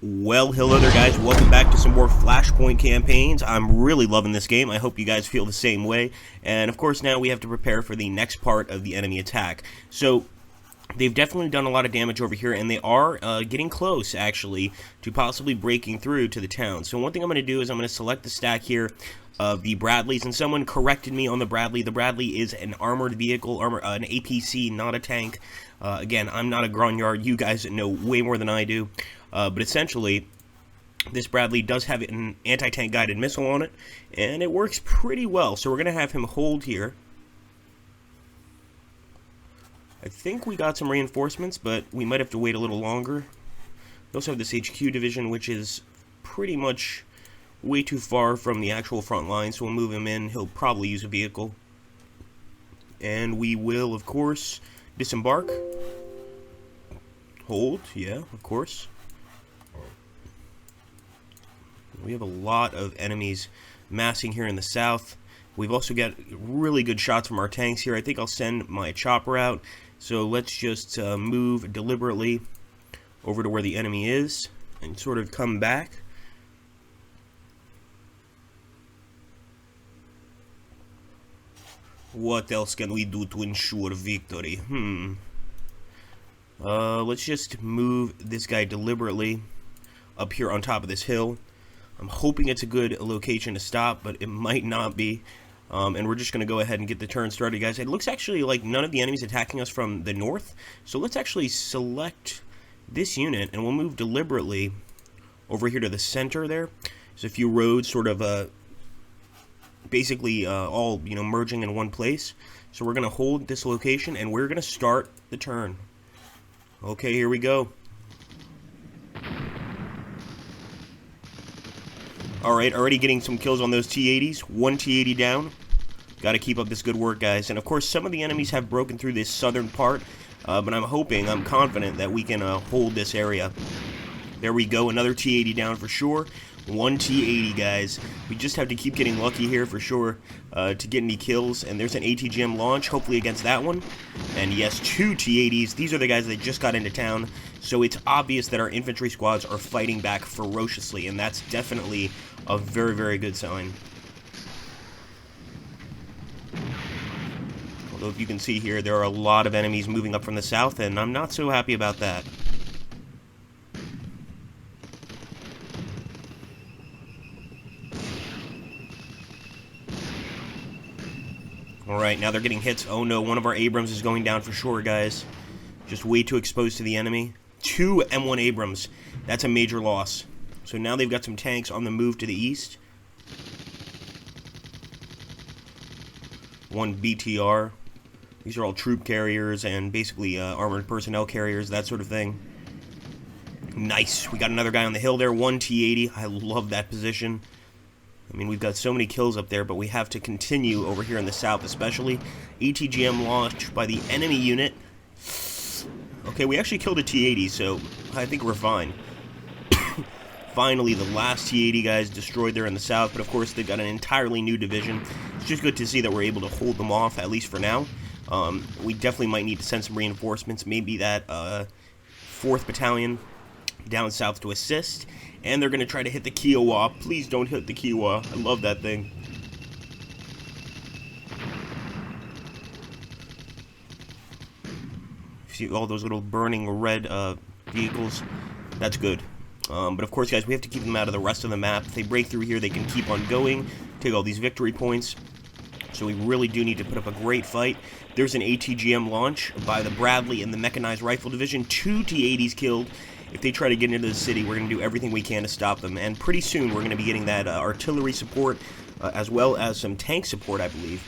Well, hello there, guys. Welcome back to some more Flashpoint campaigns. I'm really loving this game. I hope you guys feel the same way. And, of course, now we have to prepare for the next part of the enemy attack. So, they've definitely done a lot of damage over here, and they are getting close, actually, to possibly breaking through to the town. So one thing I'm going to do is I'm going to select the stack here of the Bradleys, and someone corrected me on the Bradley. The Bradley is an armored vehicle, an APC, not a tank. Again, I'm not a grognard. You guys know way more than I do. But essentially, this Bradley does have an anti-tank guided missile on it, and it works pretty well. So we're going to have him hold here. I think we got some reinforcements, but we might have to wait a little longer. We also have this HQ division, which is pretty much way too far from the actual front line, so we'll move him in. He'll probably use a vehicle. And we will, of course, disembark. Hold, yeah, of course. We have a lot of enemies massing here in the south. We've also got really good shots from our tanks here. I think I'll send my chopper out. So let's just move deliberately over to where the enemy is and sort of come back. What else can we do to ensure victory? Let's just move this guy deliberately up here on top of this hill. I'm hoping it's a good location to stop, but it might not be. And we're just going to go ahead and get the turn started, guys. It looks actually like none of the enemies attacking us from the north. So let's actually select this unit, and we'll move deliberately over here to the center there. There's a few roads sort of basically all, merging in one place. So we're going to hold this location, and we're going to start the turn. Okay, here we go. Alright, already getting some kills on those T-80s. One T-80 down. Got to keep up this good work, guys. And of course, some of the enemies have broken through this southern part, but I'm confident that we can hold this area. There we go, another T-80 down for sure. One T-80, guys. We just have to keep getting lucky here for sure to get any kills. And there's an ATGM launch, hopefully against that one. And yes, two T-80s. These are the guys that just got into town. So it's obvious that our infantry squads are fighting back ferociously, and that's definitely a very, very good sign. Although if you can see here, there are a lot of enemies moving up from the south, and I'm not so happy about that. Alright, now they're getting hits. Oh no, one of our Abrams is going down for sure, guys. Just way too exposed to the enemy. Two M1 Abrams. That's a major loss. So now they've got some tanks on the move to the east. One BTR. These are all troop carriers and basically armored personnel carriers, that sort of thing. Nice. We got another guy on the hill there. One T-80. I love that position. I mean, we've got so many kills up there, but we have to continue over here in the south especially. ATGM launched by the enemy unit. Okay, we actually killed a T-80, so I think we're fine. Finally, the last T-80 guys destroyed there in the south, but of course they've got an entirely new division. It's just good to see that we're able to hold them off, at least for now. We definitely might need to send some reinforcements, maybe that 4th Battalion down south to assist. And they're going to try to hit the Kiowa. Please don't hit the Kiowa. I love that thing. See all those little burning red vehicles? That's good. But of course, guys, we have to keep them out of the rest of the map. If they break through here, they can keep on going, take all these victory points. So we really do need to put up a great fight. There's an ATGM launch by the Bradley and the Mechanized Rifle Division. Two T-80s killed. If they try to get into the city, we're going to do everything we can to stop them. And pretty soon, we're going to be getting that artillery support, as well as some tank support, I believe,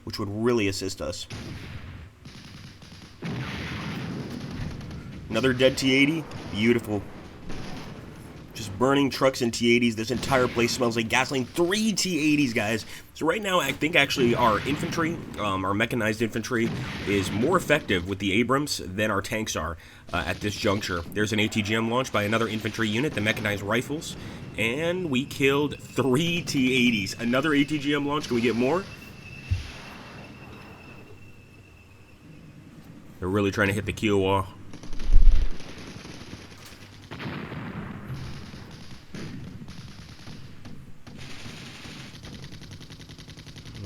which would really assist us. Another dead T-80. Beautiful. Just burning trucks and T-80s. This entire place smells like gasoline. 3 T-80s, guys. So right now, I think actually our infantry, our mechanized infantry, is more effective with the Abrams than our tanks are at this juncture. There's an ATGM launch by another infantry unit, the mechanized rifles, and we killed 3 T-80s. Another ATGM launch. Can we get more? They're really trying to hit the Kiowa.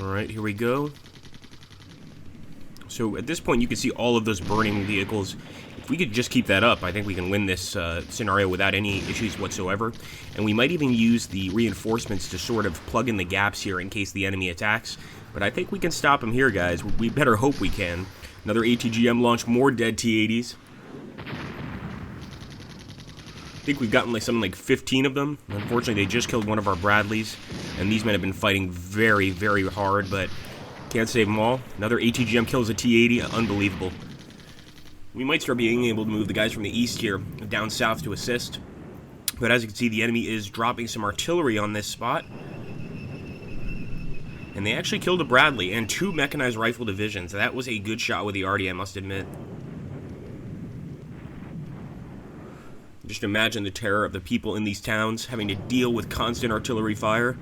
Alright, here we go. So at this point, you can see all of those burning vehicles. If we could just keep that up, I think we can win this scenario without any issues whatsoever. And we might even use the reinforcements to sort of plug in the gaps here in case the enemy attacks. But I think we can stop them here, guys. We better hope we can. Another ATGM launch, more dead T-80s. I think we've gotten like something like 15 of them. Unfortunately, they just killed one of our Bradleys. And these men have been fighting very, very hard, but can't save them all. Another ATGM kills a T-80. Unbelievable. We might start being able to move the guys from the east here down south to assist. But as you can see, the enemy is dropping some artillery on this spot. And they actually killed a Bradley and 2 mechanized rifle divisions. That was a good shot with the arty, I must admit. Just imagine the terror of the people in these towns having to deal with constant artillery fire.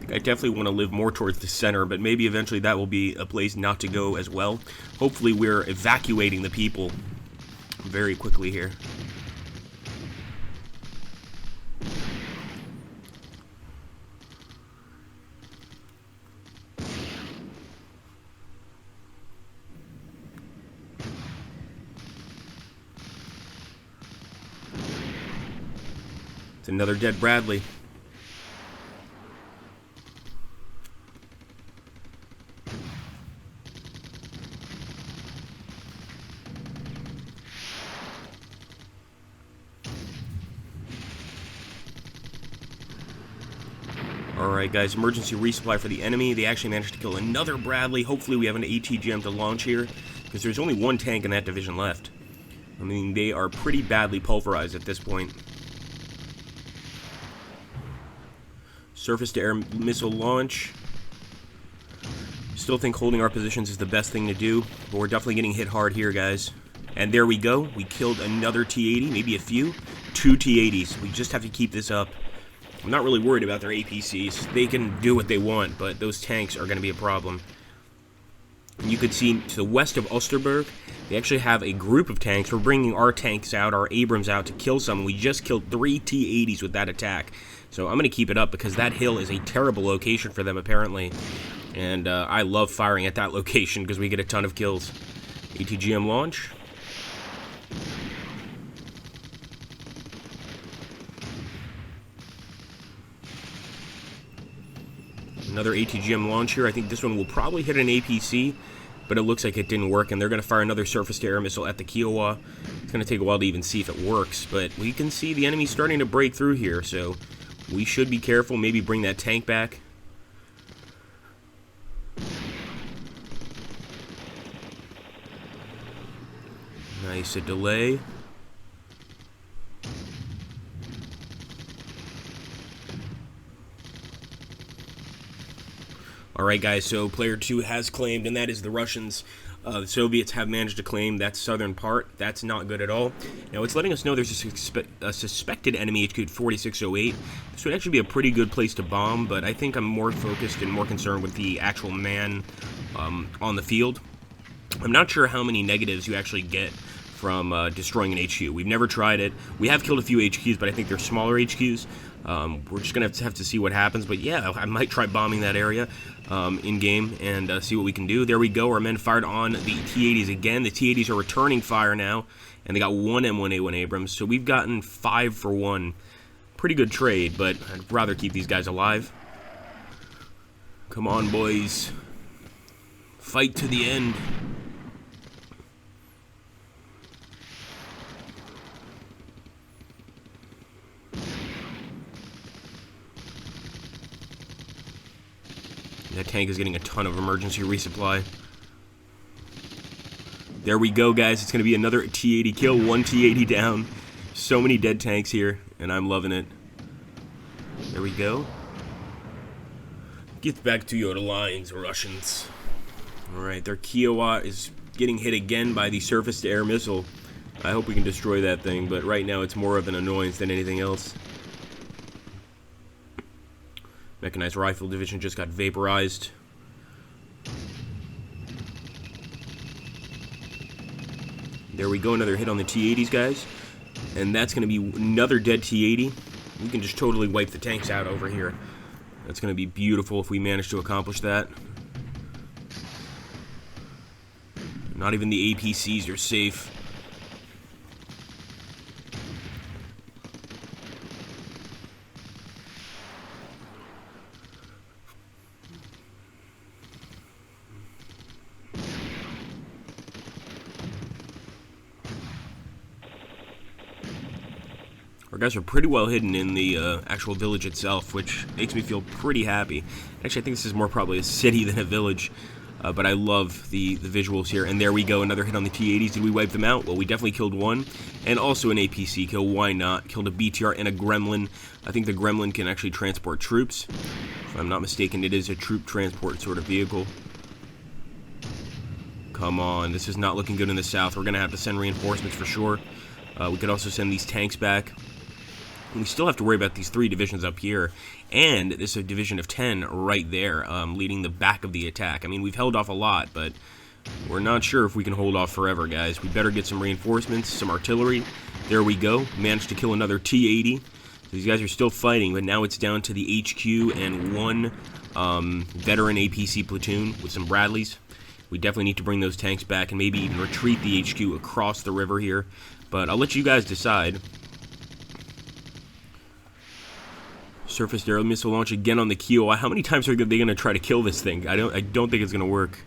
I definitely want to live more towards the center, but maybe eventually that will be a place not to go as well. Hopefully we're evacuating the people very quickly here. It's another dead Bradley. Alright guys, emergency resupply for the enemy. They actually managed to kill another Bradley. Hopefully we have an ATGM to launch here, because there's only 1 tank in that division left. I mean, they are pretty badly pulverized at this point. Surface-to-air missile launch. Still think holding our positions is the best thing to do, but we're definitely getting hit hard here, guys. And there we go. We killed another T-80, maybe a few. 2 T-80s. We just have to keep this up. I'm not really worried about their APCs. They can do what they want, but those tanks are going to be a problem. You could see to the west of Osterberg, they actually have a group of tanks. We're bringing our tanks out, our Abrams out to kill some. We just killed 3 T-80s with that attack. So I'm going to keep it up because that hill is a terrible location for them, apparently. And I love firing at that location because we get a ton of kills. ATGM launch. Another ATGM launch here. I think this one will probably hit an APC, but it looks like it didn't work, and they're going to fire another surface-to-air missile at the Kiowa. It's going to take a while to even see if it works, but we can see the enemy starting to break through here, so we should be careful, maybe bring that tank back. Nice, a delay. Alright guys, so player 2 has claimed, and that is the Russians. The Soviets have managed to claim that southern part. That's not good at all. Now it's letting us know there's a suspected enemy HQ at 4608. This would actually be a pretty good place to bomb, but I think I'm more focused and more concerned with the actual man on the field. I'm not sure how many negatives you actually get from destroying an HQ. We've never tried it. We have killed a few HQs, but I think they're smaller HQs. We're just going to have to see what happens, but yeah, I might try bombing that area in-game and see what we can do. There we go. Our men fired on the T-80s again. The T-80s are returning fire now, and they got 1 M1A1 Abrams, so we've gotten 5 for 1. Pretty good trade, but I'd rather keep these guys alive. Come on, boys. Fight to the end. That tank is getting a ton of emergency resupply. There we go, guys. It's going to be another T-80 kill. 1 T-80 down. So many dead tanks here, and I'm loving it. There we go. Get back to your lines, Russians. Alright, their Kiowa is getting hit again by the surface-to-air missile. I hope we can destroy that thing, but right now it's more of an annoyance than anything else. Mechanized Rifle Division just got vaporized. There we go, another hit on the T-80s, guys. And that's going to be another dead T-80. We can just totally wipe the tanks out over here. That's going to be beautiful if we manage to accomplish that. Not even the APCs are safe. Our guys are pretty well hidden in the actual village itself, which makes me feel pretty happy. Actually, I think this is more probably a city than a village, but I love the visuals here. And there we go, another hit on the T-80s. Did we wipe them out? Well, we definitely killed one, and also an APC kill. Why not? Killed a BTR and a Gremlin. I think the Gremlin can actually transport troops. If I'm not mistaken, it is a troop transport sort of vehicle. Come on, this is not looking good in the south. We're going to have to send reinforcements for sure. We could also send these tanks back. We still have to worry about these 3 divisions up here, and there's a division of 10 right there, leading the back of the attack. I mean, we've held off a lot, but we're not sure if we can hold off forever, guys. We better get some reinforcements, some artillery. There we go. Managed to kill another T-80. So these guys are still fighting, but now it's down to the HQ and 1 veteran APC platoon with some Bradleys. We definitely need to bring those tanks back and maybe even retreat the HQ across the river here, but I'll let you guys decide. Surface aerial missile launch again on the Kiowa. How many times are they going to try to kill this thing? I don't think it's going to work.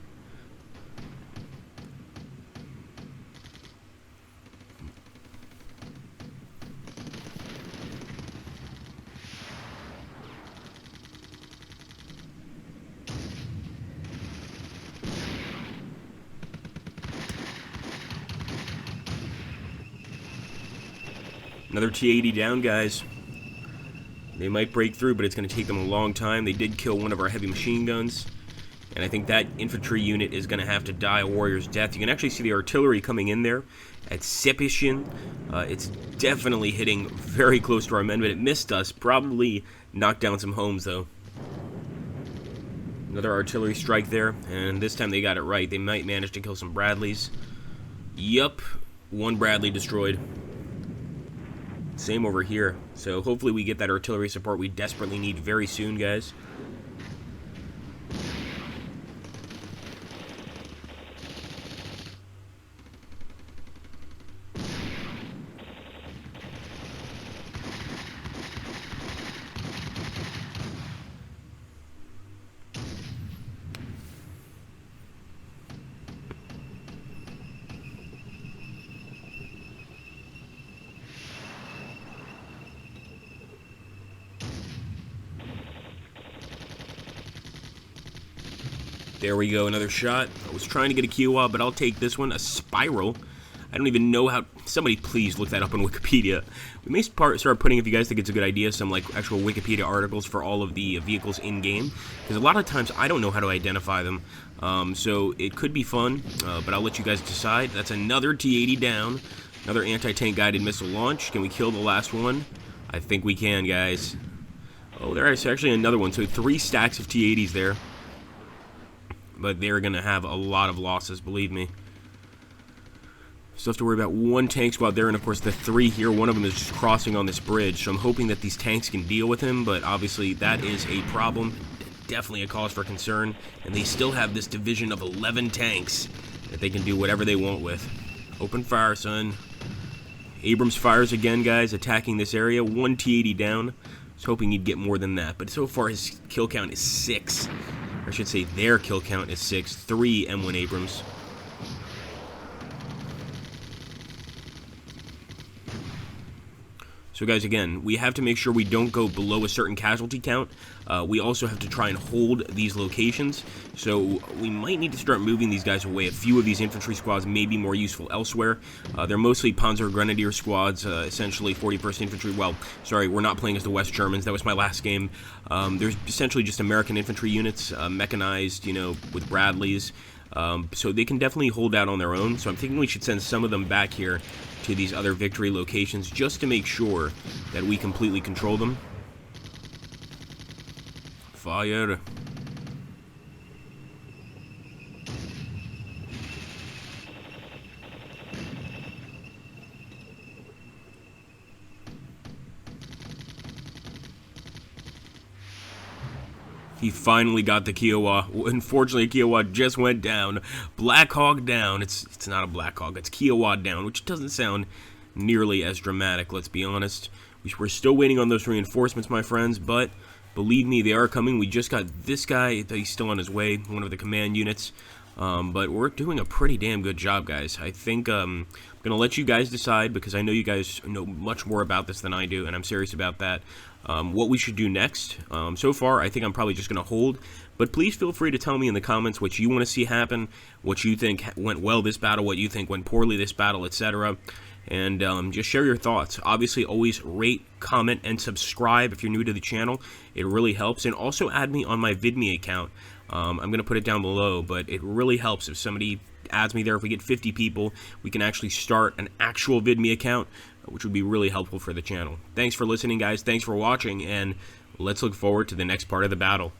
Another T-80 down, guys. They might break through, but it's going to take them a long time. They did kill one of our heavy machine guns, and I think that infantry unit is going to have to die a warrior's death. You can actually see the artillery coming in there at Sepishin. It's definitely hitting very close to our men, but it missed us. Probably knocked down some homes, though. Another artillery strike there, and this time they got it right. They might manage to kill some Bradleys. Yup, 1 Bradley destroyed. Same over here. So hopefully we get that artillery support we desperately need very soon, guys. There we go, another shot. I was trying to get a Kiowa, but I'll take this one, a Spiral. I don't even know how... Somebody please look that up on Wikipedia. We may start putting, if you guys think it's a good idea, some like actual Wikipedia articles for all of the vehicles in-game. Because a lot of times I don't know how to identify them. So it could be fun, but I'll let you guys decide. That's another T-80 down. Another anti-tank guided missile launch. Can we kill the last one? I think we can, guys. Oh, there's actually another one. So 3 stacks of T-80s there. But they're going to have a lot of losses, believe me. Still have to worry about 1 tank squad there, and of course the 3 here. One of them is just crossing on this bridge, so I'm hoping that these tanks can deal with him, but obviously that is a problem. Definitely a cause for concern, and they still have this division of 11 tanks that they can do whatever they want with. Open fire, son. Abrams fires again, guys, attacking this area. 1 T-80 down. I was hoping he'd get more than that, but so far his kill count is 6. I should say their kill count is 6. 3 M1 Abrams. So guys, again, we have to make sure we don't go below a certain casualty count. We also have to try and hold these locations. So we might need to start moving these guys away. A few of these infantry squads may be more useful elsewhere. They're mostly Panzer Grenadier squads, essentially 41st Infantry. Well, sorry, we're not playing as the West Germans. That was my last game. There's essentially just American infantry units, mechanized, you know, with Bradleys. So they can definitely hold out on their own. So I'm thinking we should send some of them back here to these other victory locations just to make sure that we completely control them. Fire. He finally got the Kiowa. Unfortunately, Kiowa just went down. Black Hawk down. It's not a Black Hawk. It's Kiowa down, which doesn't sound nearly as dramatic, let's be honest. We're still waiting on those reinforcements, my friends, but believe me, they are coming. We just got this guy. He's still on his way, one of the command units. But we're doing a pretty damn good job, guys. I think I'm going to let you guys decide, because I know you guys know much more about this than I do, and I'm serious about that. What we should do next. So far, I think I'm probably just going to hold, but please feel free to tell me in the comments what you want to see happen, what you think went well this battle, what you think went poorly this battle, etc. And just share your thoughts. Obviously, always rate, comment, and subscribe if you're new to the channel. It really helps. And also add me on my VidMe account. I'm going to put it down below, but it really helps if somebody adds me there. If we get 50 people, we can actually start an actual VidMe account, which would be really helpful for the channel. Thanks for listening, guys. Thanks for watching, and let's look forward to the next part of the battle.